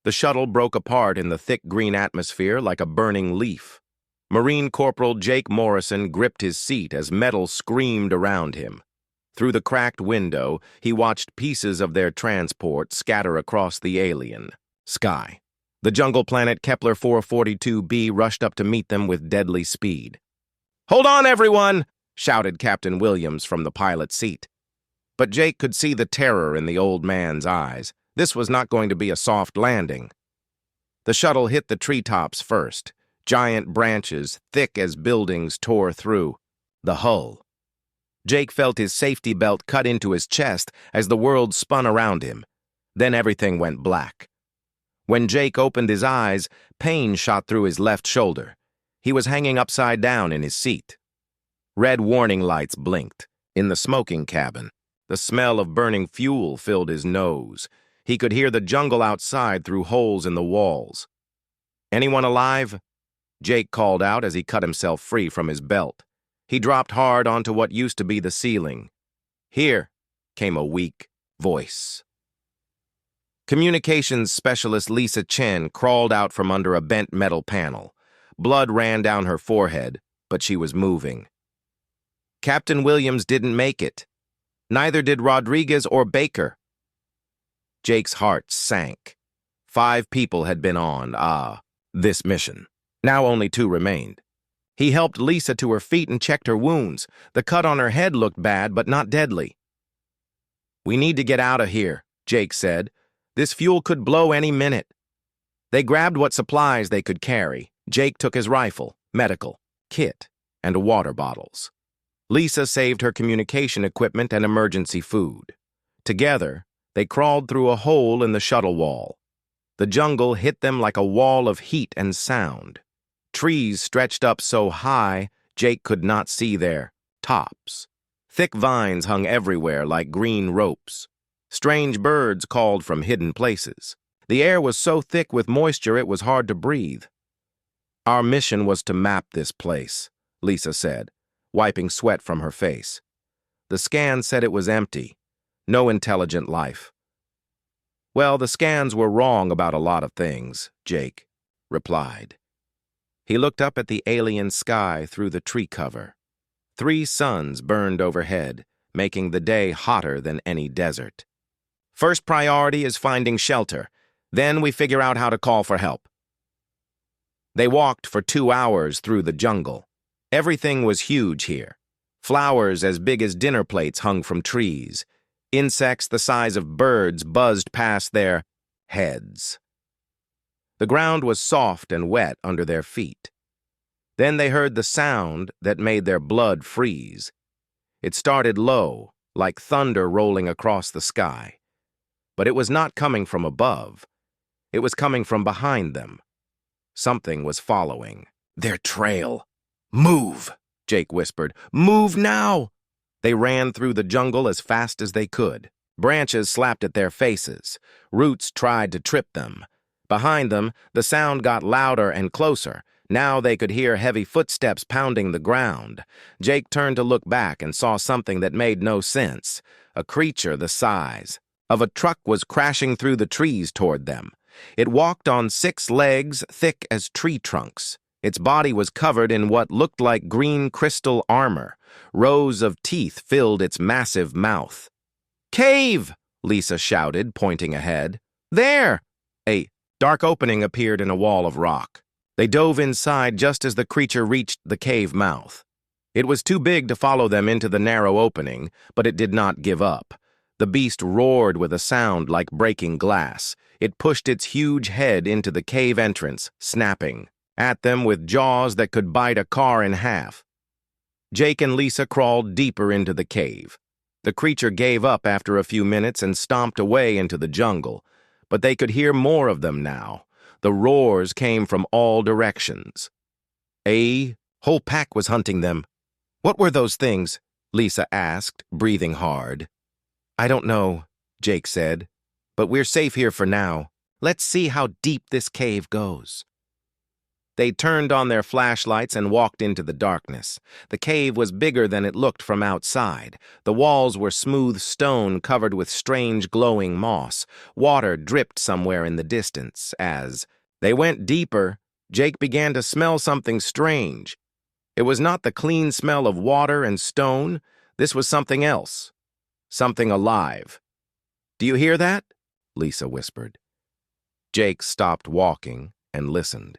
The shuttle broke apart in the thick green atmosphere like a burning leaf. Marine Corporal Jake Morrison gripped his seat as metal screamed around him. Through the cracked window, he watched pieces of their transport scatter across the alien sky. The jungle planet Kepler 442b rushed up to meet them with deadly speed. "Hold on, everyone!" shouted Captain Williams from the pilot's seat. But Jake could see the terror in the old man's eyes. This was not going to be a soft landing. The shuttle hit the treetops first. Giant branches, thick as buildings, tore through the hull. Jake felt his safety belt cut into his chest as the world spun around him. Then everything went black. When Jake opened his eyes, pain shot through his left shoulder. He was hanging upside down in his seat. Red warning lights blinked. In the smoking cabin, the smell of burning fuel filled his nose. He could hear the jungle outside through holes in the walls. "Anyone alive?" Jake called out as he cut himself free from his belt. He dropped hard onto what used to be the ceiling. "Here," came a weak voice. Communications specialist Lisa Chen crawled out from under a bent metal panel. Blood ran down her forehead, but she was moving. "Captain Williams didn't make it. Neither did Rodriguez or Baker." Jake's heart sank. 5 people had been on, this mission. Now only 2 remained. He helped Lisa to her feet and checked her wounds. The cut on her head looked bad, but not deadly. "We need to get out of here," Jake said. "This fuel could blow any minute." They grabbed what supplies they could carry. Jake took his rifle, medical, kit, and water bottles. Lisa saved her communication equipment and emergency food. Together, they crawled through a hole in the shuttle wall. The jungle hit them like a wall of heat and sound. Trees stretched up so high, Jake could not see their tops. Thick vines hung everywhere like green ropes. Strange birds called from hidden places. The air was so thick with moisture it was hard to breathe. "Our mission was to map this place," Lisa said, wiping sweat from her face. "The scan said it was empty. No intelligent life." "Well, the scans were wrong about a lot of things," Jake replied. He looked up at the alien sky through the tree cover. 3 suns burned overhead, making the day hotter than any desert. "First priority is finding shelter. Then we figure out how to call for help." They walked for 2 hours through the jungle. Everything was huge here. Flowers as big as dinner plates hung from trees. Insects the size of birds buzzed past their heads. The ground was soft and wet under their feet. Then they heard the sound that made their blood freeze. It started low, like thunder rolling across the sky. But it was not coming from above. It was coming from behind them. Something was following their trail. "Move," Jake whispered. "Move now!" They ran through the jungle as fast as they could. Branches slapped at their faces. Roots tried to trip them. Behind them, the sound got louder and closer. Now they could hear heavy footsteps pounding the ground. Jake turned to look back and saw something that made no sense. A creature the size of a truck was crashing through the trees toward them. It walked on 6 legs thick as tree trunks. Its body was covered in what looked like green crystal armor. Rows of teeth filled its massive mouth. "Cave!" Lisa shouted, pointing ahead. "There!" A dark opening appeared in a wall of rock. They dove inside just as the creature reached the cave mouth. It was too big to follow them into the narrow opening, but it did not give up. The beast roared with a sound like breaking glass. It pushed its huge head into the cave entrance, snapping at them with jaws that could bite a car in half. Jake and Lisa crawled deeper into the cave. The creature gave up after a few minutes and stomped away into the jungle, but they could hear more of them now. The roars came from all directions. A whole pack was hunting them. "What were those things?" Lisa asked, breathing hard. "I don't know," Jake said, "but we're safe here for now. Let's see how deep this cave goes." They turned on their flashlights and walked into the darkness. The cave was bigger than it looked from outside. The walls were smooth stone covered with strange glowing moss. Water dripped somewhere in the distance. As they went deeper, Jake began to smell something strange. It was not the clean smell of water and stone. This was something else. Something alive. "Do you hear that?" Lisa whispered. Jake stopped walking and listened.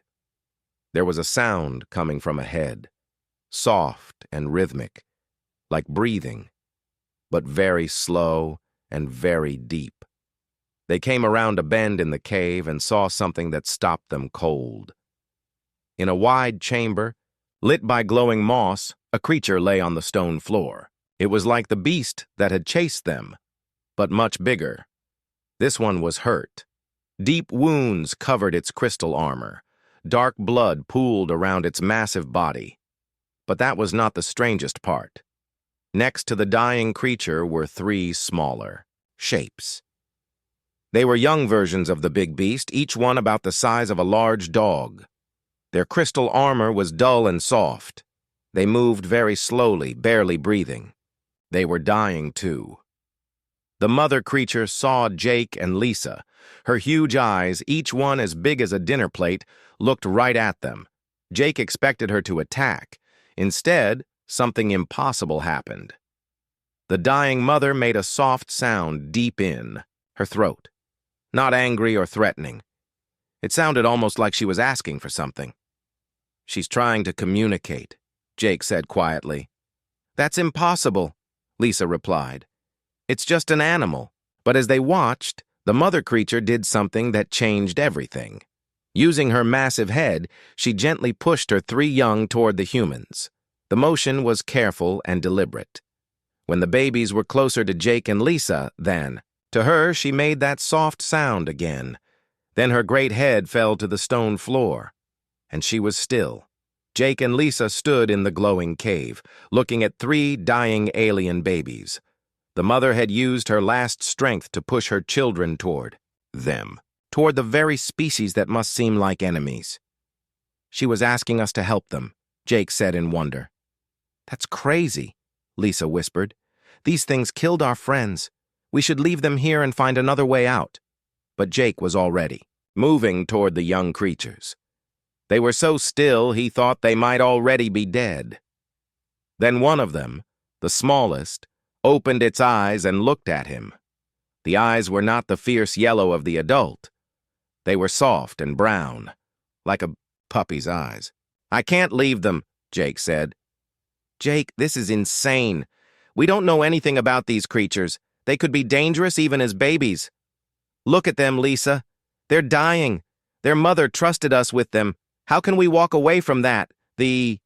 There was a sound coming from ahead, soft and rhythmic, like breathing, but very slow and very deep. They came around a bend in the cave and saw something that stopped them cold. In a wide chamber, lit by glowing moss, a creature lay on the stone floor. It was like the beast that had chased them, but much bigger. This one was hurt. Deep wounds covered its crystal armor. Dark blood pooled around its massive body. But that was not the strangest part. Next to the dying creature were three smaller shapes. They were young versions of the big beast, each one about the size of a large dog. Their crystal armor was dull and soft. They moved very slowly, barely breathing. They were dying too. The mother creature saw Jake and Lisa. Her huge eyes, each one as big as a dinner plate, looked right at them. Jake expected her to attack. Instead, something impossible happened. The dying mother made a soft sound deep in her throat. Not angry or threatening. It sounded almost like she was asking for something. "She's trying to communicate," Jake said quietly. "That's impossible," Lisa replied. "It's just an animal." But as they watched, the mother creature did something that changed everything. Using her massive head, she gently pushed her three young toward the humans. The motion was careful and deliberate. When the babies were closer to Jake and Lisa, to her, she made that soft sound again. Then her great head fell to the stone floor, and she was still. Jake and Lisa stood in the glowing cave, looking at three dying alien babies. The mother had used her last strength to push her children toward them, toward the very species that must seem like enemies. "She was asking us to help them," Jake said in wonder. "That's crazy," Lisa whispered. "These things killed our friends. We should leave them here and find another way out." But Jake was already moving toward the young creatures. They were so still he thought they might already be dead. Then one of them, the smallest, opened its eyes and looked at him. The eyes were not the fierce yellow of the adult. They were soft and brown, like a puppy's eyes. "I can't leave them," Jake said. "Jake, this is insane. We don't know anything about these creatures. They could be dangerous even as babies." "Look at them, Lisa. They're dying. Their mother trusted us with them. How can we walk away from that?" The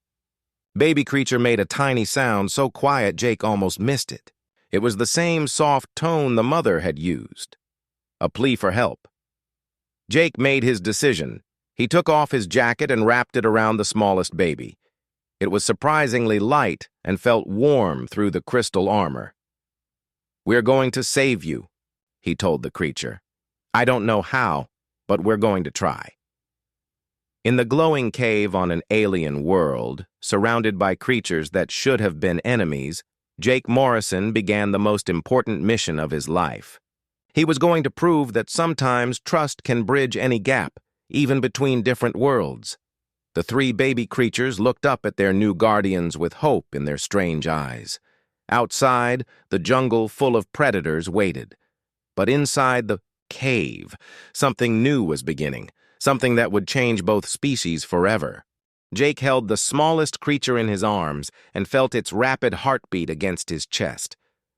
baby creature made a tiny sound so quiet Jake almost missed it. It was the same soft tone the mother had used. A plea for help. Jake made his decision. He took off his jacket and wrapped it around the smallest baby. It was surprisingly light and felt warm through the crystal armor. "We're going to save you," he told the creature. "I don't know how, but we're going to try." In the glowing cave on an alien world, surrounded by creatures that should have been enemies, Jake Morrison began the most important mission of his life. He was going to prove that sometimes trust can bridge any gap, even between different worlds. The three baby creatures looked up at their new guardians with hope in their strange eyes. Outside, the jungle full of predators waited. But inside the cave, something new was beginning. Something that would change both species forever. Jake held the smallest creature in his arms and felt its rapid heartbeat against his chest.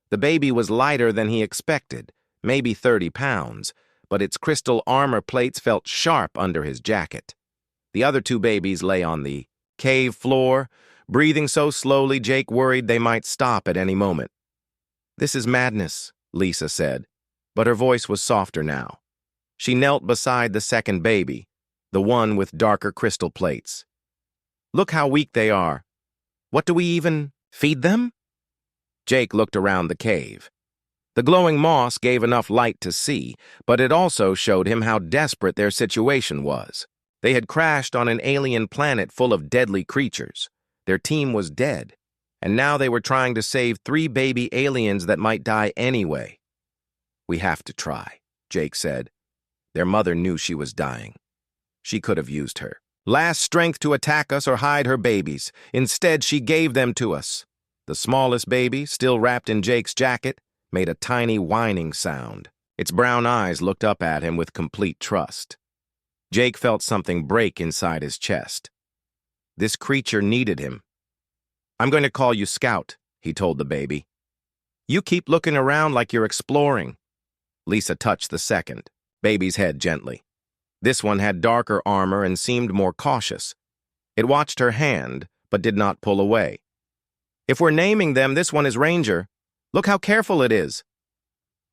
The baby was lighter than he expected, maybe 30 pounds, but its crystal armor plates felt sharp under his jacket. The other two babies lay on the cave floor, breathing so slowly Jake worried they might stop at any moment. "This is madness," Lisa said, but her voice was softer now. She knelt beside the second baby, the one with darker crystal plates. "Look how weak they are. What do we even feed them?" Jake looked around the cave. The glowing moss gave enough light to see, but it also showed him how desperate their situation was. They had crashed on an alien planet full of deadly creatures. Their team was dead, and now they were trying to save 3 baby aliens that might die anyway. "We have to try," Jake said. Their mother knew she was dying. She could have used her last strength to attack us or hide her babies. Instead, she gave them to us. The smallest baby, still wrapped in Jake's jacket, made a tiny whining sound. Its brown eyes looked up at him with complete trust. Jake felt something break inside his chest. This creature needed him. "I'm going to call you Scout," he told the baby. "You keep looking around like you're exploring." Lisa touched the second baby's head gently. This one had darker armor and seemed more cautious. It watched her hand, but did not pull away. "If we're naming them, this one is Ranger. Look how careful it is."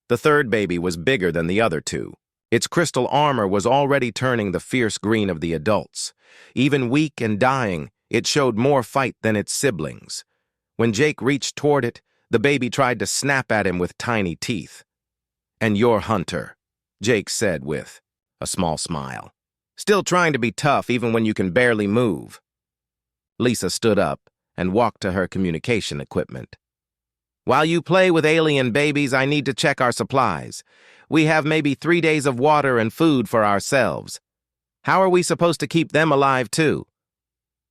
The third baby was bigger than the other 2. Its crystal armor was already turning the fierce green of the adults. Even weak and dying, it showed more fight than its siblings. When Jake reached toward it, the baby tried to snap at him with tiny teeth. "And you're Hunter," Jake said with a small smile. "Still trying to be tough even when you can barely move." Lisa stood up and walked to her communication equipment. "While you play with alien babies, I need to check our supplies. We have maybe 3 days of water and food for ourselves. How are we supposed to keep them alive too?"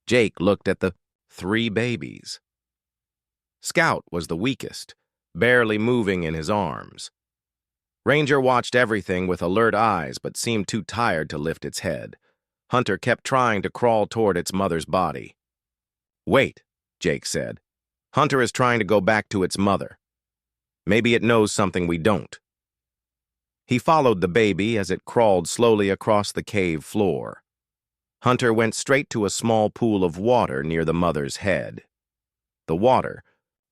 Jake looked at the 3 babies. Scout was the weakest, barely moving in his arms. Ranger watched everything with alert eyes but seemed too tired to lift its head. Hunter kept trying to crawl toward its mother's body. "Wait," Jake said. "Hunter is trying to go back to its mother. Maybe it knows something we don't." He followed the baby as it crawled slowly across the cave floor. Hunter went straight to a small pool of water near the mother's head. The water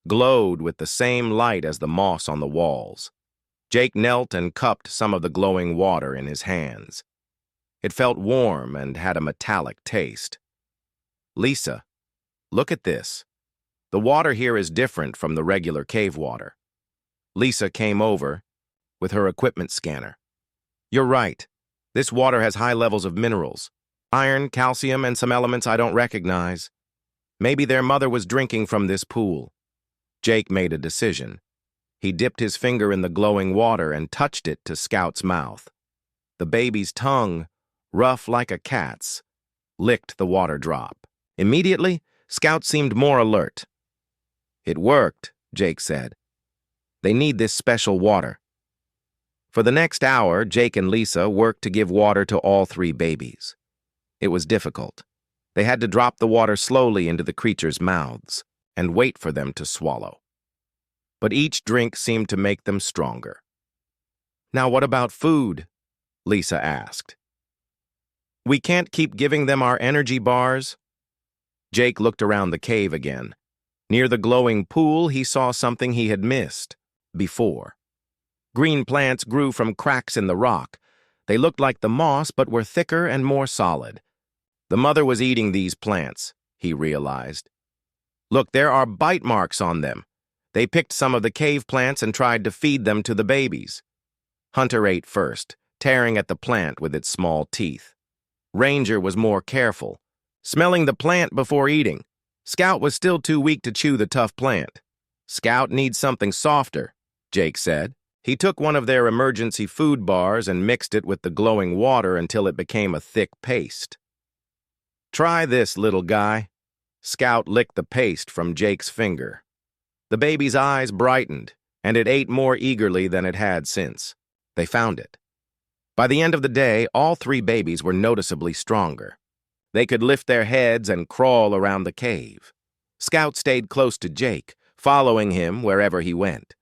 glowed with the same light as the moss on the walls. Jake knelt and cupped some of the glowing water in his hands. It felt warm and had a metallic taste. "Lisa, look at this. The water here is different from the regular cave water." Lisa came over with her equipment scanner. "You're right. This water has high levels of minerals. Iron, calcium, and some elements I don't recognize. Maybe their mother was drinking from this pool." Jake made a decision. He dipped his finger in the glowing water and touched it to Scout's mouth. The baby's tongue, rough like a cat's, licked the water drop. Immediately, Scout seemed more alert. "It worked," Jake said. "They need this special water." For the next hour, Jake and Lisa worked to give water to all 3 babies. It was difficult. They had to drop the water slowly into the creatures' mouths and wait for them to swallow. But each drink seemed to make them stronger. "Now what about food?" Lisa asked. "We can't keep giving them our energy bars." Jake looked around the cave again. Near the glowing pool, he saw something he had missed before. Green plants grew from cracks in the rock. They looked like the moss, but were thicker and more solid. The mother was eating these plants, he realized. "Look, there are bite marks on them. They picked some of the cave plants and tried to feed them to the babies." Hunter ate first, tearing at the plant with its small teeth. Ranger was more careful, smelling the plant before eating. Scout was still too weak to chew the tough plant. "Scout needs something softer," Jake said. He took one of their emergency food bars and mixed it with the glowing water until it became a thick paste. "Try this, little guy." Scout licked the paste from Jake's finger. The baby's eyes brightened, and it ate more eagerly than it had since. They found it. By the end of the day, all 3 babies were noticeably stronger. They could lift their heads and crawl around the cave. Scout stayed close to Jake, following him wherever he went.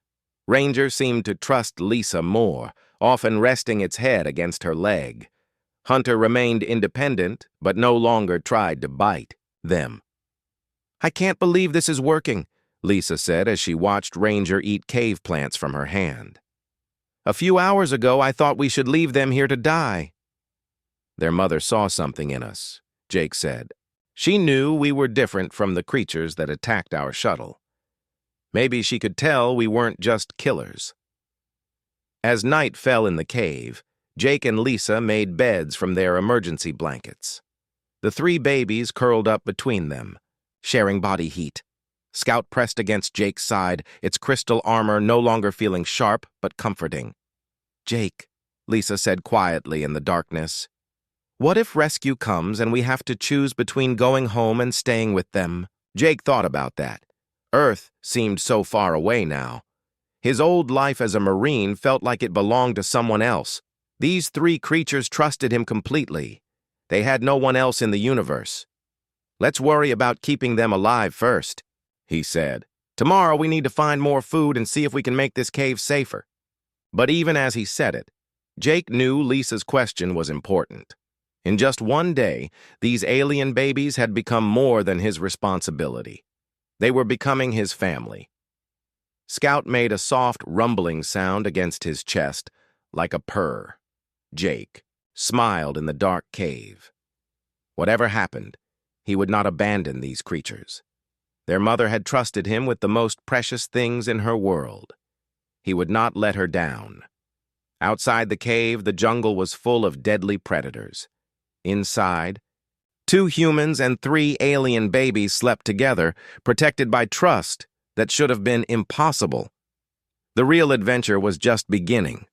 Ranger seemed to trust Lisa more, often resting its head against her leg. Hunter remained independent, but no longer tried to bite them. "I can't believe this is working," Lisa said as she watched Ranger eat cave plants from her hand. "A few hours ago, I thought we should leave them here to die." "Their mother saw something in us," Jake said. "She knew we were different from the creatures that attacked our shuttle. Maybe she could tell we weren't just killers." As night fell in the cave, Jake and Lisa made beds from their emergency blankets. The three babies curled up between them, sharing body heat. Scout pressed against Jake's side, its crystal armor no longer feeling sharp but comforting. "Jake," Lisa said quietly in the darkness, "what if rescue comes and we have to choose between going home and staying with them?" Jake thought about that. Earth seemed so far away now. His old life as a Marine felt like it belonged to someone else. These three creatures trusted him completely. They had no one else in the universe. "Let's worry about keeping them alive first," he said. "Tomorrow we need to find more food and see if we can make this cave safer." But even as he said it, Jake knew Lisa's question was important. In just one day, these alien babies had become more than his responsibility. They were becoming his family. Scout made a soft, rumbling sound against his chest, like a purr. Jake smiled in the dark cave. Whatever happened, he would not abandon these creatures. Their mother had trusted him with the most precious things in her world. He would not let her down. Outside the cave, the jungle was full of deadly predators. Inside, 2 humans and 3 alien babies slept together, protected by trust that should have been impossible. The real adventure was just beginning.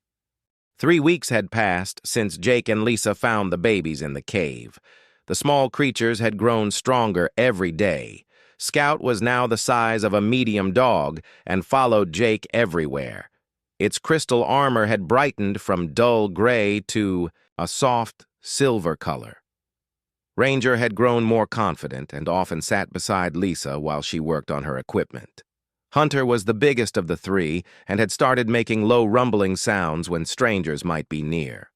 3 weeks had passed since Jake and Lisa found the babies in the cave. The small creatures had grown stronger every day. Scout was now the size of a medium dog and followed Jake everywhere. Its crystal armor had brightened from dull gray to a soft silver color. Ranger had grown more confident and often sat beside Lisa while she worked on her equipment. Hunter was the biggest of the 3 and had started making low rumbling sounds when strangers might be near.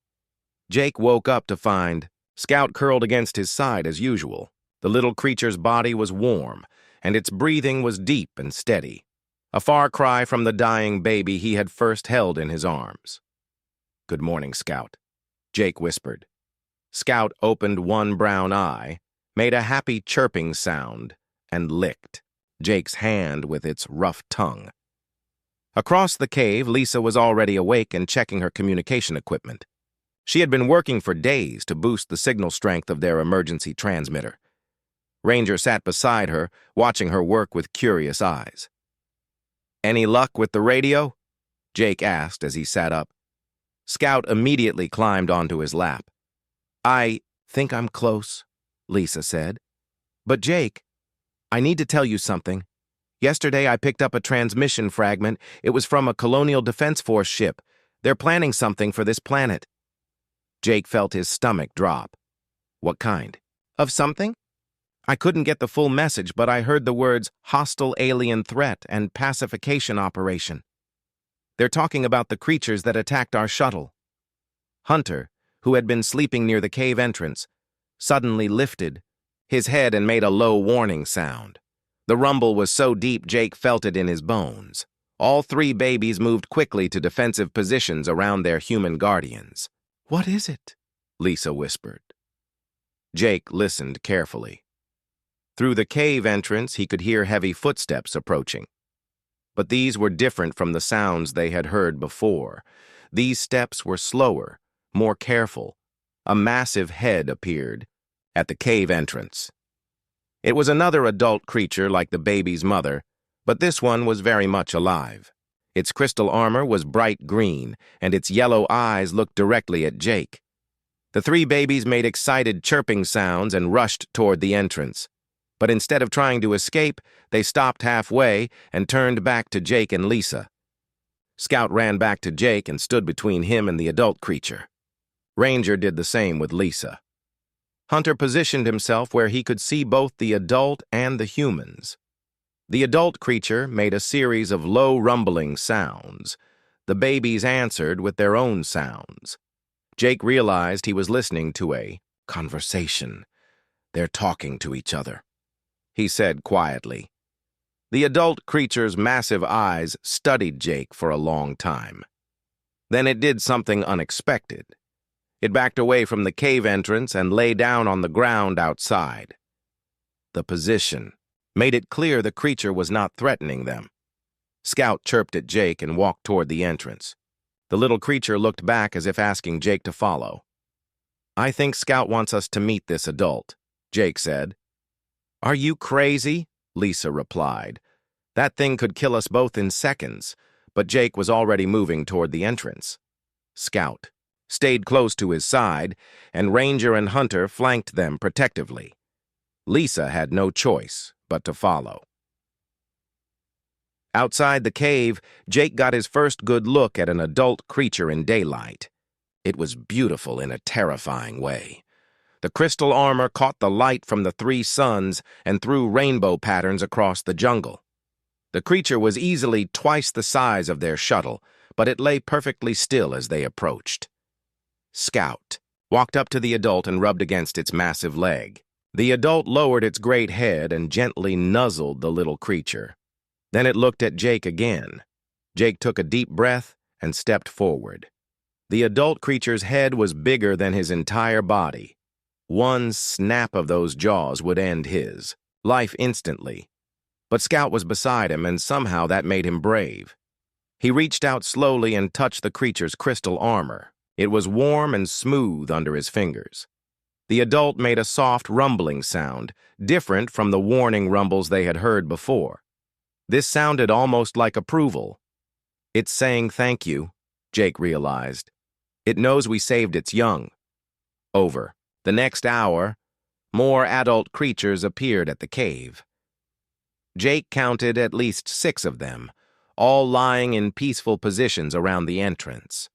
Jake woke up to find Scout curled against his side as usual. The little creature's body was warm, and its breathing was deep and steady, a far cry from the dying baby he had first held in his arms. "Good morning, Scout," Jake whispered. Scout opened one brown eye, made a happy chirping sound, and licked Jake's hand with its rough tongue. Across the cave, Lisa was already awake and checking her communication equipment. She had been working for days to boost the signal strength of their emergency transmitter. Ranger sat beside her, watching her work with curious eyes. "Any luck with the radio?" Jake asked as he sat up. Scout immediately climbed onto his lap. "I think I'm close," Lisa said. "But Jake, I need to tell you something. Yesterday I picked up a transmission fragment. It was from a Colonial Defense Force ship. They're planning something for this planet." Jake felt his stomach drop. "What kind of something?" "I couldn't get the full message, but I heard the words hostile alien threat and pacification operation. They're talking about the creatures that attacked our shuttle." Hunter, who had been sleeping near the cave entrance, suddenly lifted his head and made a low warning sound. The rumble was so deep Jake felt it in his bones. All 3 babies moved quickly to defensive positions around their human guardians. "What is it?" Lisa whispered. Jake listened carefully. Through the cave entrance, he could hear heavy footsteps approaching. But these were different from the sounds they had heard before. These steps were slower, more careful. A massive head appeared at the cave entrance. It was another adult creature like the baby's mother, but this one was very much alive. Its crystal armor was bright green, and its yellow eyes looked directly at Jake. The 3 babies made excited chirping sounds and rushed toward the entrance. But instead of trying to escape, they stopped halfway and turned back to Jake and Lisa. Scout ran back to Jake and stood between him and the adult creature. Ranger did the same with Lisa. Hunter positioned himself where he could see both the adult and the humans. The adult creature made a series of low rumbling sounds. The babies answered with their own sounds. Jake realized he was listening to a conversation. "They're talking to each other," he said quietly. The adult creature's massive eyes studied Jake for a long time. Then it did something unexpected. It backed away from the cave entrance and lay down on the ground outside. The position made it clear the creature was not threatening them. Scout chirped at Jake and walked toward the entrance. The little creature looked back as if asking Jake to follow. "I think Scout wants us to meet this adult," Jake said. "Are you crazy?" Lisa replied. "That thing could kill us both in seconds," but Jake was already moving toward the entrance. Scout stayed close to his side, and Ranger and Hunter flanked them protectively. Lisa had no choice but to follow. Outside the cave, Jake got his first good look at an adult creature in daylight. It was beautiful in a terrifying way. The crystal armor caught the light from the three suns and threw rainbow patterns across the jungle. The creature was easily twice the size of their shuttle, but it lay perfectly still as they approached. Scout walked up to the adult and rubbed against its massive leg. The adult lowered its great head and gently nuzzled the little creature. Then it looked at Jake again. Jake took a deep breath and stepped forward. The adult creature's head was bigger than his entire body. One snap of those jaws would end his life instantly. But Scout was beside him, and somehow that made him brave. He reached out slowly and touched the creature's crystal armor. It was warm and smooth under his fingers. The adult made a soft rumbling sound, different from the warning rumbles they had heard before. This sounded almost like approval. "It's saying thank you," Jake realized. "It knows we saved its young." Over the next hour, more adult creatures appeared at the cave. Jake counted at least 6 of them, all lying in peaceful positions around the entrance.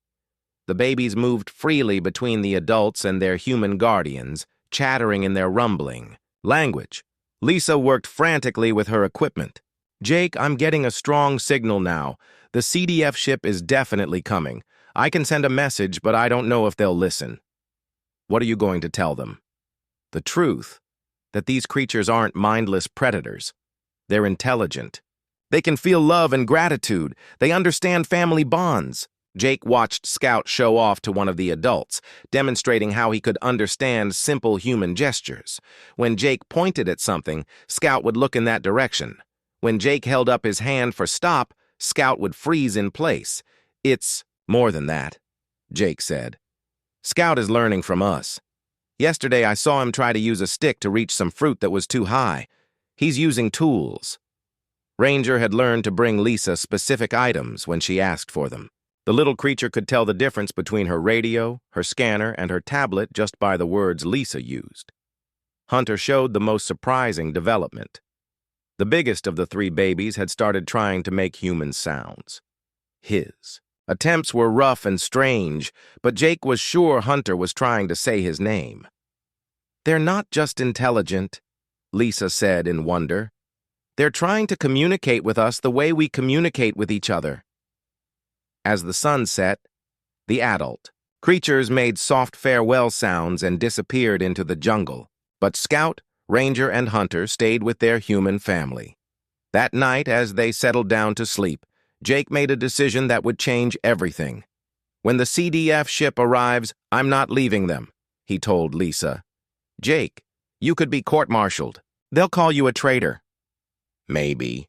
The babies moved freely between the adults and their human guardians, chattering in their rumbling language. Lisa worked frantically with her equipment. "Jake, I'm getting a strong signal now. The CDF ship is definitely coming. I can send a message, but I don't know if they'll listen." "What are you going to tell them?" "The truth, that these creatures aren't mindless predators. They're intelligent. They can feel love and gratitude. They understand family bonds." Jake watched Scout show off to one of the adults, demonstrating how he could understand simple human gestures. When Jake pointed at something, Scout would look in that direction. When Jake held up his hand for stop, Scout would freeze in place. "It's more than that," Jake said. "Scout is learning from us. Yesterday I saw him try to use a stick to reach some fruit that was too high. He's using tools." Ranger had learned to bring Lisa specific items when she asked for them. The little creature could tell the difference between her radio, her scanner, and her tablet just by the words Lisa used. Hunter showed the most surprising development. The biggest of the 3 babies had started trying to make human sounds. His attempts were rough and strange, but Jake was sure Hunter was trying to say his name. "They're not just intelligent," Lisa said in wonder. "They're trying to communicate with us the way we communicate with each other." As the sun set, the adult creatures made soft farewell sounds and disappeared into the jungle, but Scout, Ranger, and Hunter stayed with their human family. That night, as they settled down to sleep, Jake made a decision that would change everything. "When the CDF ship arrives, I'm not leaving them," he told Lisa. "Jake, you could be court-martialed. They'll call you a traitor." "Maybe.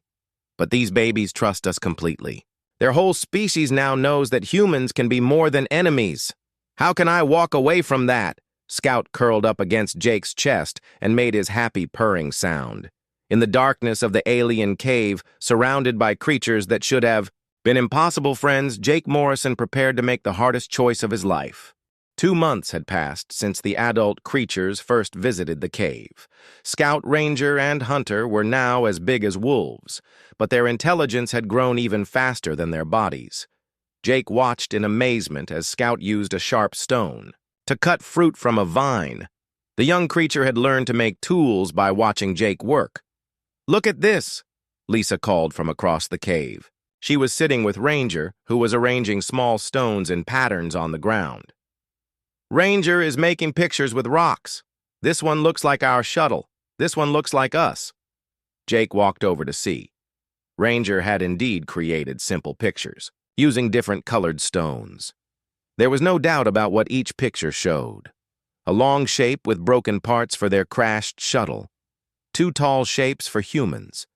But these babies trust us completely. Their whole species now knows that humans can be more than enemies. How can I walk away from that?" Scout curled up against Jake's chest and made his happy purring sound. In the darkness of the alien cave, surrounded by creatures that should have been impossible friends, Jake Morrison prepared to make the hardest choice of his life. 2 months had passed since the adult creatures first visited the cave. Scout, Ranger, and Hunter were now as big as wolves, but their intelligence had grown even faster than their bodies. Jake watched in amazement as Scout used a sharp stone to cut fruit from a vine. The young creature had learned to make tools by watching Jake work. "Look at this," Lisa called from across the cave. She was sitting with Ranger, who was arranging small stones in patterns on the ground. "Ranger is making pictures with rocks. This one looks like our shuttle. This one looks like us." Jake walked over to see. Ranger had indeed created simple pictures, using different colored stones. There was no doubt about what each picture showed. A long shape with broken parts for their crashed shuttle. 2 tall shapes for humans.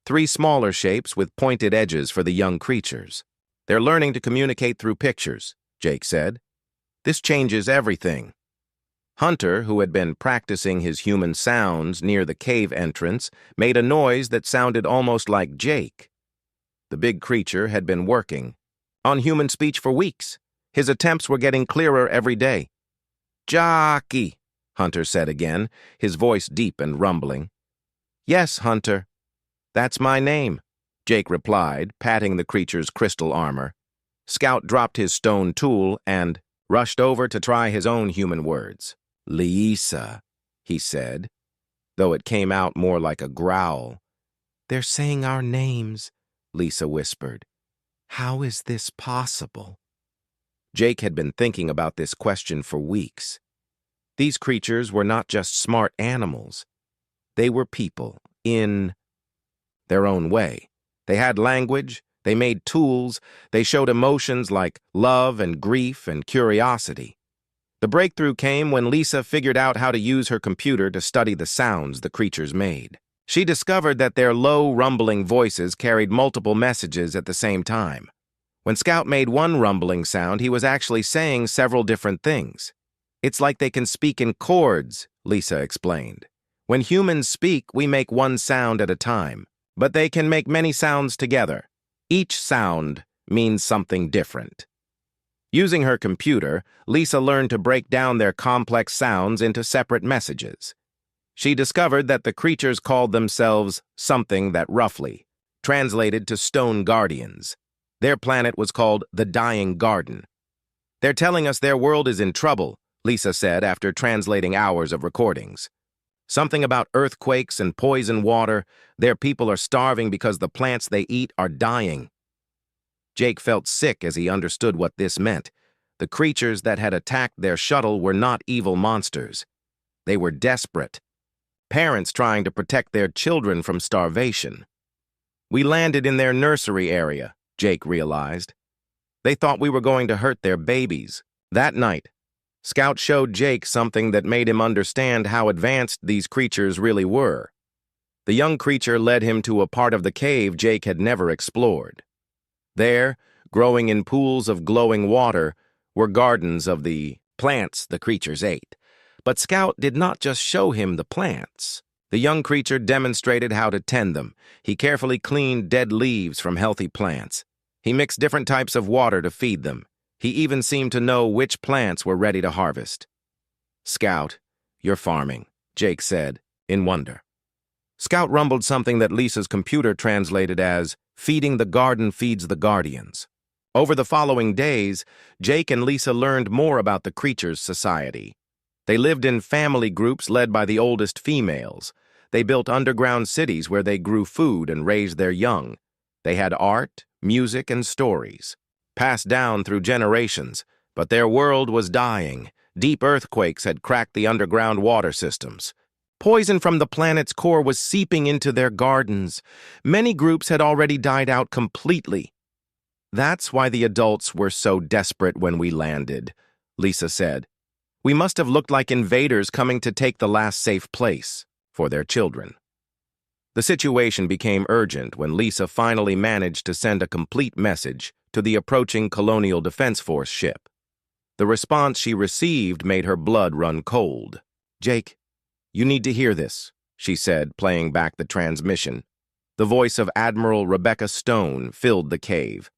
3 smaller shapes with pointed edges for the young creatures. They're learning to communicate through pictures, Jake said. This changes everything. Hunter, who had been practicing his human sounds near the cave entrance, made a noise that sounded almost like Jake. The big creature had been working on human speech for weeks. His attempts were getting clearer every day. "Jockey," Hunter said again, his voice deep and rumbling. "Yes, Hunter. That's my name," Jake replied, patting the creature's crystal armor. Scout dropped his stone tool and rushed over to try his own human words. "Lisa," he said, though it came out more like a growl. "They're saying our names," Lisa whispered. "How is this possible?" Jake had been thinking about this question for weeks. These creatures were not just smart animals. They were people, in their own way. They had language, they made tools, they showed emotions like love and grief and curiosity. The breakthrough came when Lisa figured out how to use her computer to study the sounds the creatures made. She discovered that their low, rumbling voices carried multiple messages at the same time. When Scout made one rumbling sound, he was actually saying several different things. "It's like they can speak in chords," Lisa explained. "When humans speak, we make one sound at a time, but they can make many sounds together. Each sound means something different." Using her computer, Lisa learned to break down their complex sounds into separate messages. She discovered that the creatures called themselves something that roughly translated to stone guardians. Their planet was called the Dying Garden. "They're telling us their world is in trouble," Lisa said after translating hours of recordings. "Something about earthquakes and poison water. Their people are starving because the plants they eat are dying." Jake felt sick as he understood what this meant. The creatures that had attacked their shuttle were not evil monsters. They were desperate. Parents trying to protect their children from starvation. "We landed in their nursery area," Jake realized. "They thought we were going to hurt their babies." That night, Scout showed Jake something that made him understand how advanced these creatures really were. The young creature led him to a part of the cave Jake had never explored. There, growing in pools of glowing water, were gardens of the plants the creatures ate. But Scout did not just show him the plants. The young creature demonstrated how to tend them. He carefully cleaned dead leaves from healthy plants. He mixed different types of water to feed them. He even seemed to know which plants were ready to harvest. "Scout, you're farming," Jake said, in wonder. Scout rumbled something that Lisa's computer translated as, "Feeding the garden feeds the guardians." Over the following days, Jake and Lisa learned more about the creatures' society. They lived in family groups led by the oldest females. They built underground cities where they grew food and raised their young. They had art, music, and stories, passed down through generations, but their world was dying. Deep earthquakes had cracked the underground water systems. Poison from the planet's core was seeping into their gardens. Many groups had already died out completely. "That's why the adults were so desperate when we landed," Lisa said. "We must have looked like invaders coming to take the last safe place for their children." The situation became urgent when Lisa finally managed to send a complete message to the approaching Colonial Defense Force ship. The response she received made her blood run cold. "Jake, you need to hear this," she said, playing back the transmission. The voice of Admiral Rebecca Stone filled the cave.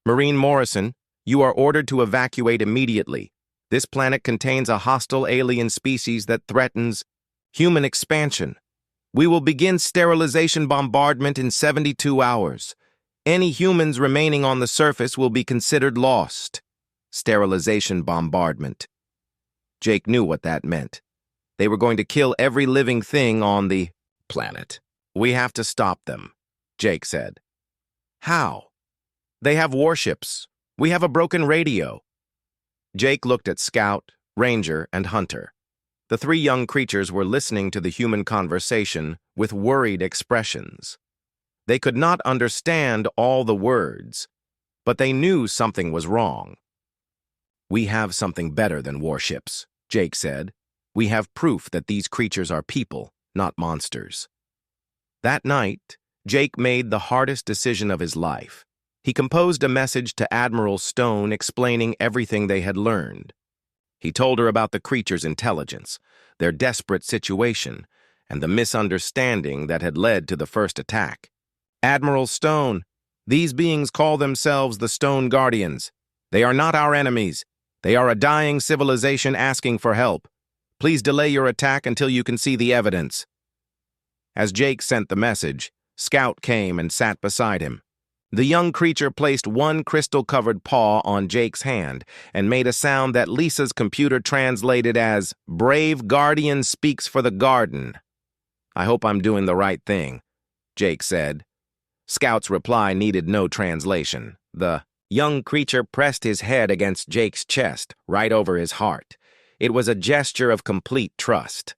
"Marine Morrison, you are ordered to evacuate immediately. This planet contains a hostile alien species that threatens human expansion. We will begin sterilization bombardment in 72 hours. Any humans remaining on the surface will be considered lost." Sterilization bombardment. Jake knew what that meant. They were going to kill every living thing on the planet. "We have to stop them," Jake said. "How?" "They have warships. We have a broken radio." Jake looked at Scout, Ranger, and Hunter. The three young creatures were listening to the human conversation with worried expressions. They could not understand all the words, but they knew something was wrong. "We have something better than warships," Jake said. "We have proof that these creatures are people, not monsters." That night, Jake made the hardest decision of his life. He composed a message to Admiral Stone explaining everything they had learned. He told her about the creature's intelligence, their desperate situation, and the misunderstanding that had led to the first attack. Admiral Stone, these beings call themselves the Stone Guardians. They are not our enemies. They are a dying civilization asking for help. Please delay your attack until you can see the evidence. As Jake sent the message, Scout came and sat beside him. The young creature placed one crystal-covered paw on Jake's hand and made a sound that Lisa's computer translated as, "Brave Guardian speaks for the garden." "I hope I'm doing the right thing," Jake said. Scout's reply needed no translation. The young creature pressed his head against Jake's chest, right over his heart. It was a gesture of complete trust.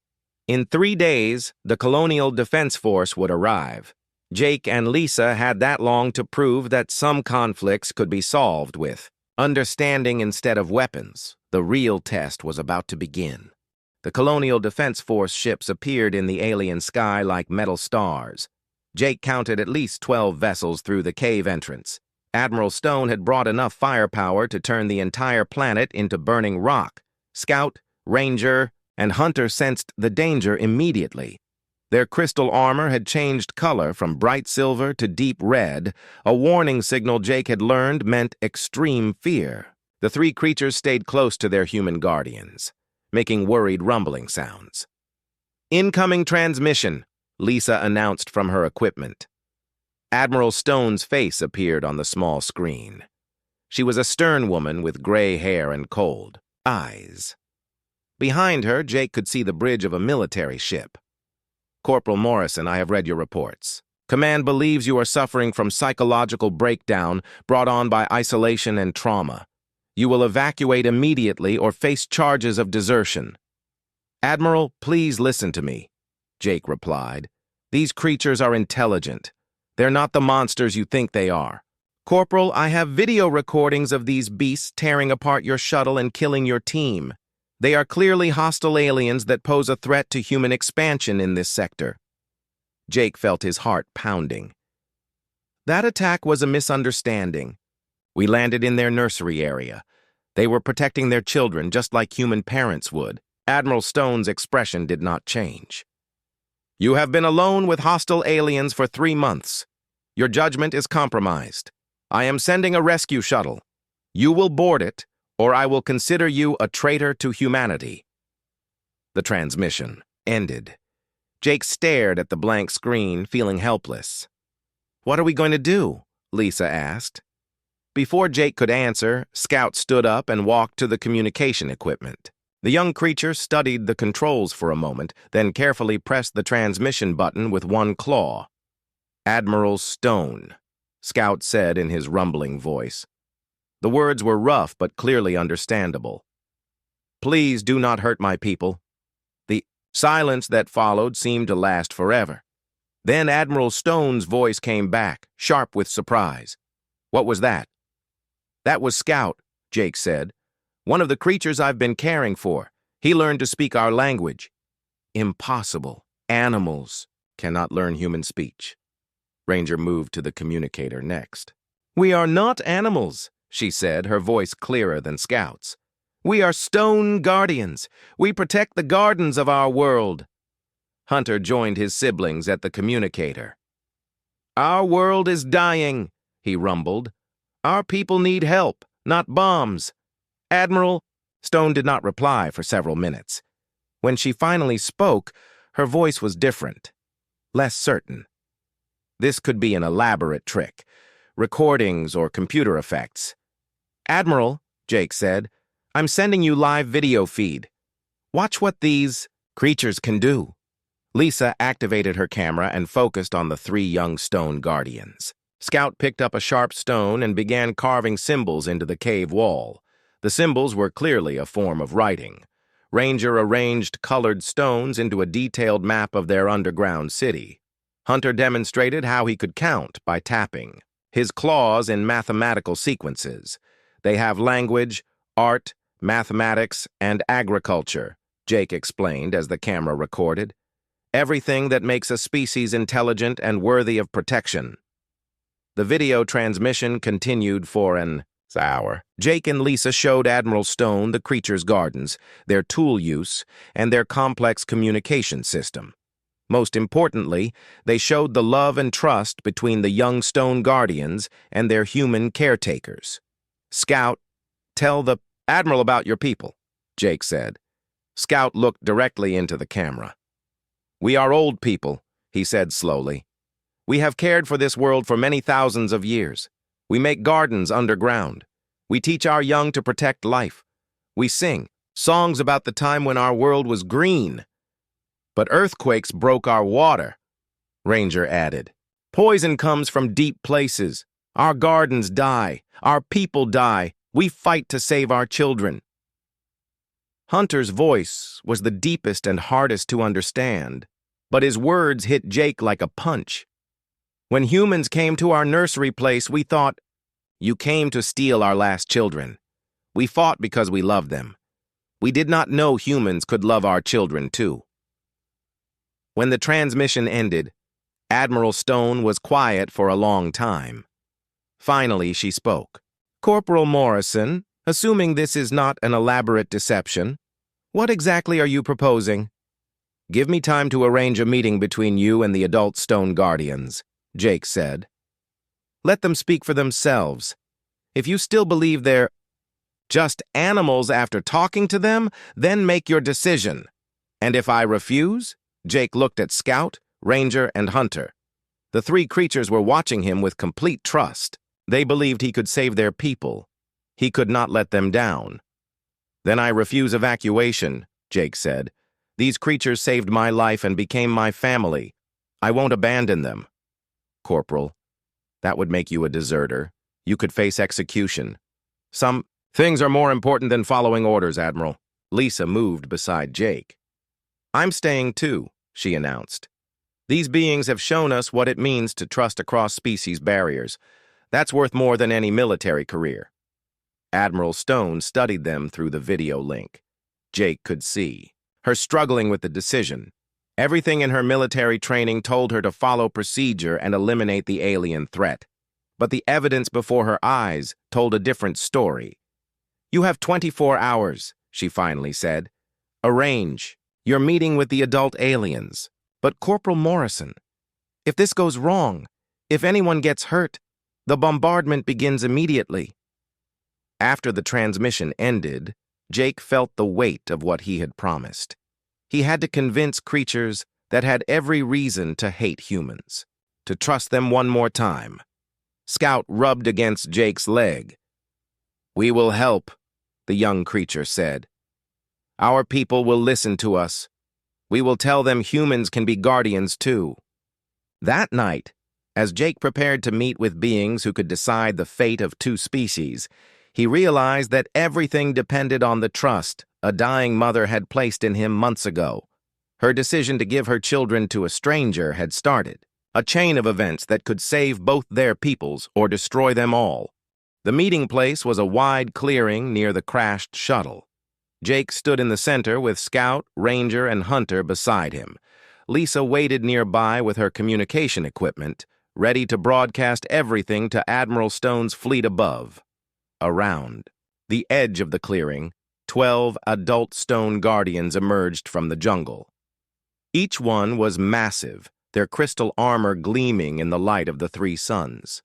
In 3 days, the Colonial Defense Force would arrive. Jake and Lisa had that long to prove that some conflicts could be solved with understanding instead of weapons. The real test was about to begin. The Colonial Defense Force ships appeared in the alien sky like metal stars. Jake counted at least 12 vessels through the cave entrance. Admiral Stone had brought enough firepower to turn the entire planet into burning rock. Scout, Ranger, and Hunter sensed the danger immediately. Their crystal armor had changed color from bright silver to deep red, a warning signal Jake had learned meant extreme fear. The 3 creatures stayed close to their human guardians, making worried rumbling sounds. "Incoming transmission," Lisa announced from her equipment. Admiral Stone's face appeared on the small screen. She was a stern woman with gray hair and cold eyes. Behind her, Jake could see the bridge of a military ship. "Corporal Morrison, I have read your reports. Command believes you are suffering from psychological breakdown brought on by isolation and trauma. You will evacuate immediately or face charges of desertion." "Admiral, please listen to me," Jake replied. "These creatures are intelligent. They're not the monsters you think they are. Corporal, I have video recordings of these beasts tearing apart your shuttle and killing your team. They are clearly hostile aliens that pose a threat to human expansion in this sector." Jake felt his heart pounding. "That attack was a misunderstanding. We landed in their nursery area. They were protecting their children just like human parents would." Admiral Stone's expression did not change. "You have been alone with hostile aliens for 3 months. Your judgment is compromised. I am sending a rescue shuttle. You will board it, or I will consider you a traitor to humanity." The transmission ended. Jake stared at the blank screen, feeling helpless. "What are we going to do?" Lisa asked. Before Jake could answer, Scout stood up and walked to the communication equipment. The young creature studied the controls for a moment, then carefully pressed the transmission button with one claw. "Admiral Stone," Scout said in his rumbling voice. The words were rough but clearly understandable. "Please do not hurt my people." The silence that followed seemed to last forever. Then Admiral Stone's voice came back, sharp with surprise. "What was that?" "That was Scout," Jake said. "One of the creatures I've been caring for. He learned to speak our language." "Impossible. Animals cannot learn human speech." Ranger moved to the communicator next. "We are not animals," she said, her voice clearer than Scout's. "We are Stone Guardians. We protect the gardens of our world." Hunter joined his siblings at the communicator. "Our world is dying," he rumbled. "Our people need help, not bombs. Admiral—" Stone did not reply for several minutes. When she finally spoke, her voice was different, less certain. This could be an elaborate trick, recordings or computer effects. "Admiral," Jake said, "I'm sending you live video feed. Watch what these creatures can do." Lisa activated her camera and focused on the 3 young Stone Guardians. Scout picked up a sharp stone and began carving symbols into the cave wall. The symbols were clearly a form of writing. Ranger arranged colored stones into a detailed map of their underground city. Hunter demonstrated how he could count by tapping his claws in mathematical sequences. "They have language, art, mathematics, and agriculture," Jake explained as the camera recorded. "Everything that makes a species intelligent and worthy of protection." The video transmission continued for an hour. Jake and Lisa showed Admiral Stone the creatures' gardens, their tool use, and their complex communication system. Most importantly, they showed the love and trust between the young Stone Guardians and their human caretakers. "Scout, tell the Admiral about your people," Jake said. Scout looked directly into the camera. "We are old people," he said slowly. "We have cared for this world for many thousands of years. We make gardens underground. We teach our young to protect life. We sing songs about the time when our world was green. But earthquakes broke our water," Ranger added. "Poison comes from deep places. Our gardens die. Our people die. We fight to save our children." Hunter's voice was the deepest and hardest to understand, but his words hit Jake like a punch. "When humans came to our nursery place, we thought, you came to steal our last children. We fought because we loved them. We did not know humans could love our children too." When the transmission ended, Admiral Stone was quiet for a long time. Finally, she spoke. "Corporal Morrison, assuming this is not an elaborate deception, what exactly are you proposing?" "Give me time to arrange a meeting between you and the adult Stone Guardians," Jake said. "Let them speak for themselves. If you still believe they're just animals after talking to them, then make your decision. And if I refuse?" Jake looked at Scout, Ranger, and Hunter. The three creatures were watching him with complete trust. They believed he could save their people. He could not let them down. "Then I refuse evacuation," Jake said. "These creatures saved my life and became my family. I won't abandon them." "Corporal, that would make you a deserter. You could face execution." "Some things are more important than following orders, Admiral." Lisa moved beside Jake. "I'm staying too," she announced. "These beings have shown us what it means to trust across species barriers. That's worth more than any military career." Admiral Stone studied them through the video link. Jake could see her struggling with the decision. Everything in her military training told her to follow procedure and eliminate the alien threat. But the evidence before her eyes told a different story. "You have 24 hours, she finally said. "Arrange. You're meeting with the adult aliens." "But Corporal Morrison, if this goes wrong, if anyone gets hurt, the bombardment begins immediately." After the transmission ended, Jake felt the weight of what he had promised. He had to convince creatures that had every reason to hate humans, to trust them one more time. Scout rubbed against Jake's leg. "We will help," the young creature said. "Our people will listen to us. We will tell them humans can be guardians too." That night, as Jake prepared to meet with beings who could decide the fate of two species, he realized that everything depended on the trust a dying mother had placed in him months ago. Her decision to give her children to a stranger had started a chain of events that could save both their peoples or destroy them all. The meeting place was a wide clearing near the crashed shuttle. Jake stood in the center with Scout, Ranger, and Hunter beside him. Lisa waited nearby with her communication equipment, ready to broadcast everything to Admiral Stone's fleet above. Around the edge of the clearing, 12 adult Stone Guardians emerged from the jungle. Each one was massive, their crystal armor gleaming in the light of the three suns.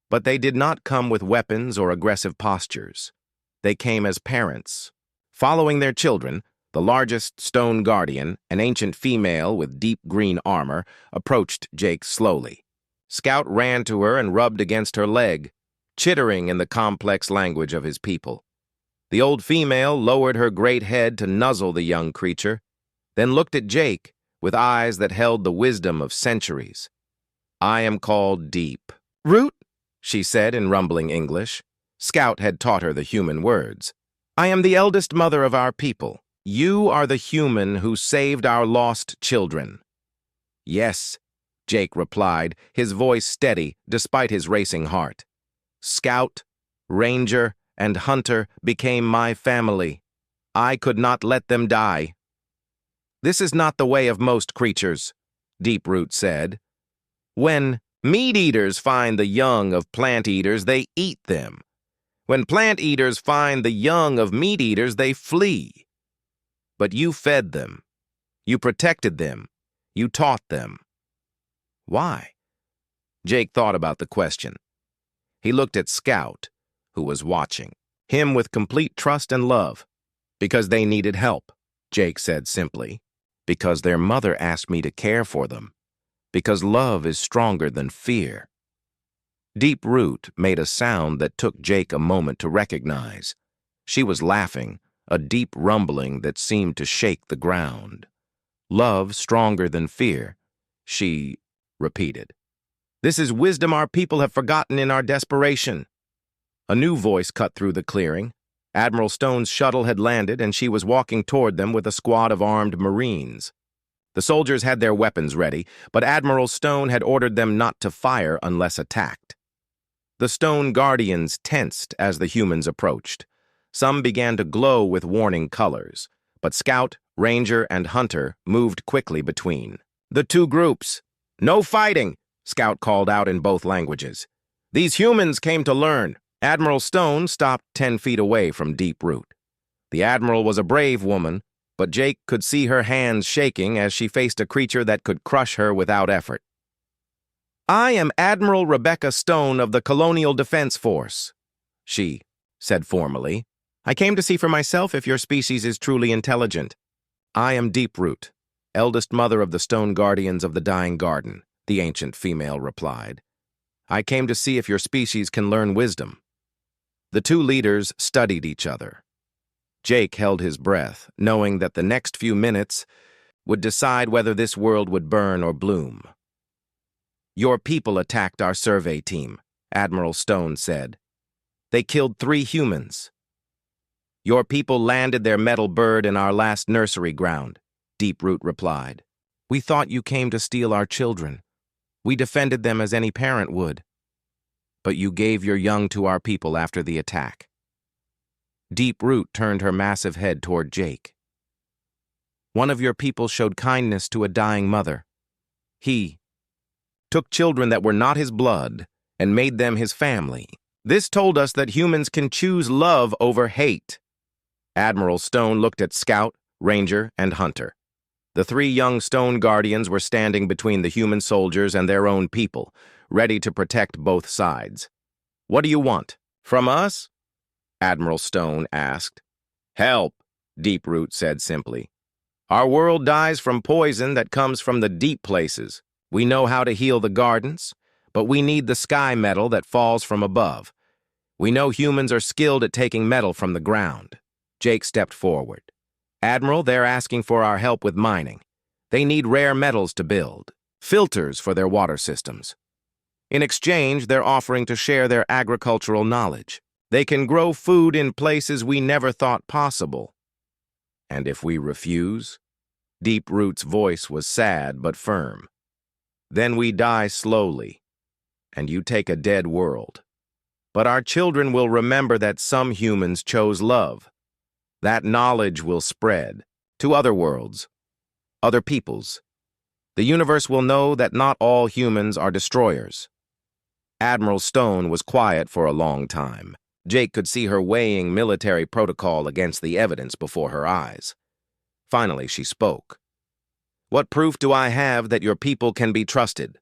But they did not come with weapons or aggressive postures. They came as parents. Following their children, the largest Stone Guardian, an ancient female with deep green armor, approached Jake slowly. Scout ran to her and rubbed against her leg, chittering in the complex language of his people. The old female lowered her great head to nuzzle the young creature, then looked at Jake with eyes that held the wisdom of centuries. "I am called Deep Root," she said in rumbling English. Scout had taught her the human words. "I am the eldest mother of our people. You are the human who saved our lost children." "Yes," Jake replied, his voice steady despite his racing heart. "Scout, Ranger, and Hunter became my family. I could not let them die." "This is not the way of most creatures," Deep Root said. "When Meat eaters find the young of plant eaters, they eat them. When plant eaters find the young of meat eaters, they flee. But you fed them. You protected them. You taught them. Why? Jake thought about the question. He looked at Scout, who was watching, him with complete trust and love. Because they needed help, Jake said simply. Because their mother asked me to care for them. Because love is stronger than fear. Deep Root made a sound that took Jake a moment to recognize. She was laughing, a deep rumbling that seemed to shake the ground. Love stronger than fear, she repeated. This is wisdom our people have forgotten in our desperation. A new voice cut through the clearing. Admiral Stone's shuttle had landed, and she was walking toward them with a squad of armed Marines. The soldiers had their weapons ready, but Admiral Stone had ordered them not to fire unless attacked. The Stone Guardians tensed as the humans approached. Some began to glow with warning colors, but Scout, Ranger, and Hunter moved quickly between. The two groups. No fighting, Scout called out in both languages. These humans came to learn. Admiral Stone stopped 10 feet away from Deep Root. The Admiral was a brave woman, but Jake could see her hands shaking as she faced a creature that could crush her without effort. I am Admiral Rebecca Stone of the Colonial Defense Force, she said formally. I came to see for myself if your species is truly intelligent. I am Deep Root, eldest mother of the Stone Guardians of the Dying Garden, the ancient female replied. I came to see if your species can learn wisdom. The two leaders studied each other. Jake held his breath, knowing that the next few minutes would decide whether this world would burn or bloom. Your people attacked our survey team, Admiral Stone said. They killed 3 humans. Your people landed their metal bird in our last nursery ground, Deep Root replied. We thought you came to steal our children. We defended them as any parent would. But you gave your young to our people after the attack. Deep Root turned her massive head toward Jake. One of your people showed kindness to a dying mother. He took children that were not his blood and made them his family. This told us that humans can choose love over hate. Admiral Stone looked at Scout, Ranger, and Hunter. The 3 young Stone Guardians were standing between the human soldiers and their own people, ready to protect both sides. What do you want? From us? Admiral Stone asked. Help, Deep Root said simply. Our world dies from poison that comes from the deep places. We know how to heal the gardens, but we need the sky metal that falls from above. We know humans are skilled at taking metal from the ground. Jake stepped forward. Admiral, they're asking for our help with mining. They need rare metals to build, filters for their water systems. In exchange, they're offering to share their agricultural knowledge. They can grow food in places we never thought possible. And if we refuse? Deep Root's voice was sad but firm. Then we die slowly, and you take a dead world. But our children will remember that some humans chose love. That knowledge will spread to other worlds, other peoples. The universe will know that not all humans are destroyers. Admiral Stone was quiet for a long time. Jake could see her weighing military protocol against the evidence before her eyes. Finally, she spoke. What proof do I have that your people can be trusted?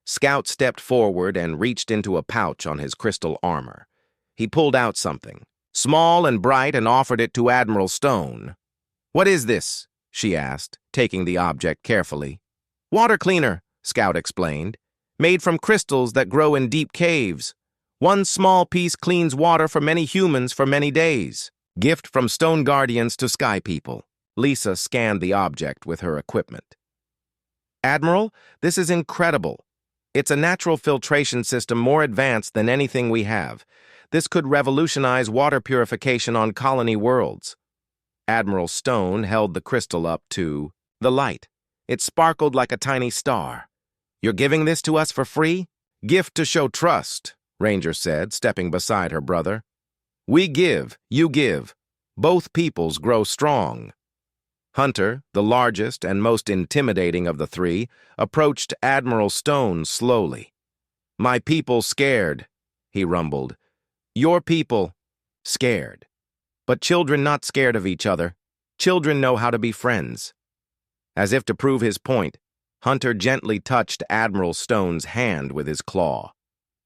Scout stepped forward and reached into a pouch on his crystal armor. He pulled out something, small and bright, and offered it to Admiral Stone. What is this? She asked, taking the object carefully. Water cleaner, Scout explained, made from crystals that grow in deep caves. One small piece cleans water for many humans for many days. Gift from Stone Guardians to Sky People. Lisa scanned the object with her equipment. Admiral, this is incredible. It's a natural filtration system more advanced than anything we have. This could revolutionize water purification on colony worlds. Admiral Stone held the crystal up to the light. It sparkled like a tiny star. You're giving this to us for free? Gift to show trust, Ranger said, stepping beside her brother. We give, you give. Both peoples grow strong. Hunter, the largest and most intimidating of the 3, approached Admiral Stone slowly. My people scared, he rumbled. Your people scared. But children not scared of each other. Children know how to be friends. As if to prove his point, Hunter gently touched Admiral Stone's hand with his claw.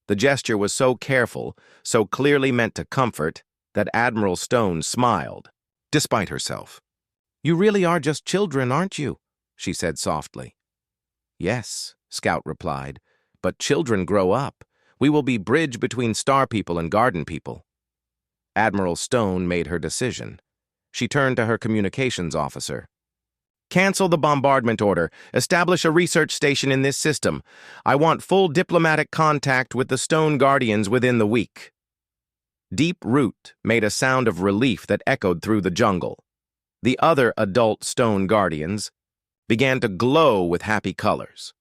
The gesture was so careful, so clearly meant to comfort, that Admiral Stone smiled, despite herself. You really are just children, aren't you? She said softly. Yes, Scout replied, but children grow up. We will be bridge between Star People and Garden People. Admiral Stone made her decision. She turned to her communications officer. Cancel the bombardment order. Establish a research station in this system. I want full diplomatic contact with the Stone Guardians within the week. Deep Root made a sound of relief that echoed through the jungle. The other adult Stone Guardians began to glow with happy colors.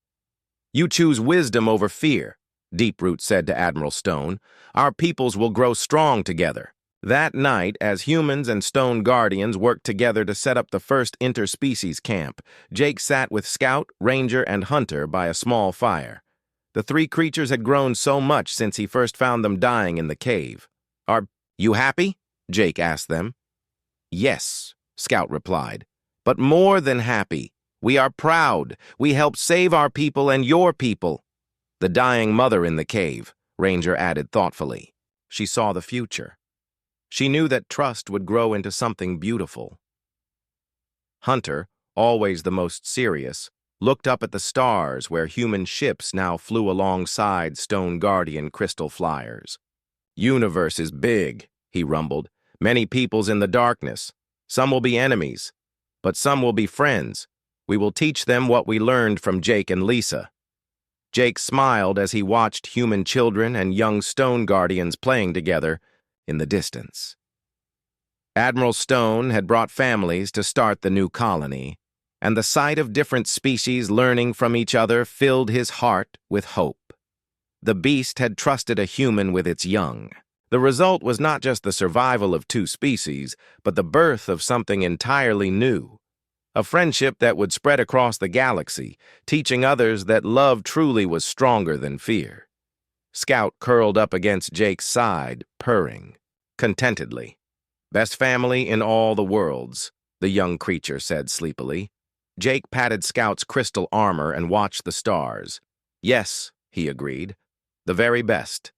You choose wisdom over fear, Deep Root said to Admiral Stone. Our peoples will grow strong together. That night, as humans and Stone Guardians worked together to set up the first interspecies camp, Jake sat with Scout, Ranger, and Hunter by a small fire. The three creatures had grown so much since he first found them dying in the cave. Are you happy? Jake asked them. Yes, Scout replied. But more than happy. We are proud. We helped save our people and your people. The dying mother in the cave, Ranger added thoughtfully. She saw the future. She knew that trust would grow into something beautiful. Hunter, always the most serious, looked up at the stars where human ships now flew alongside Stone Guardian crystal flyers. Universe is big, he rumbled. Many peoples in the darkness. Some will be enemies, but some will be friends. We will teach them what we learned from Jake and Lisa. Jake smiled as he watched human children and young Stone Guardians playing together in the distance. Admiral Stone had brought families to start the new colony, and the sight of different species learning from each other filled his heart with hope. The beast had trusted a human with its young. The result was not just the survival of two species, but the birth of something entirely new. A friendship that would spread across the galaxy, teaching others that love truly was stronger than fear. Scout curled up against Jake's side, purring contentedly. Best family in all the worlds, the young creature said sleepily. Jake patted Scout's crystal armor and watched the stars. Yes, he agreed. The very best.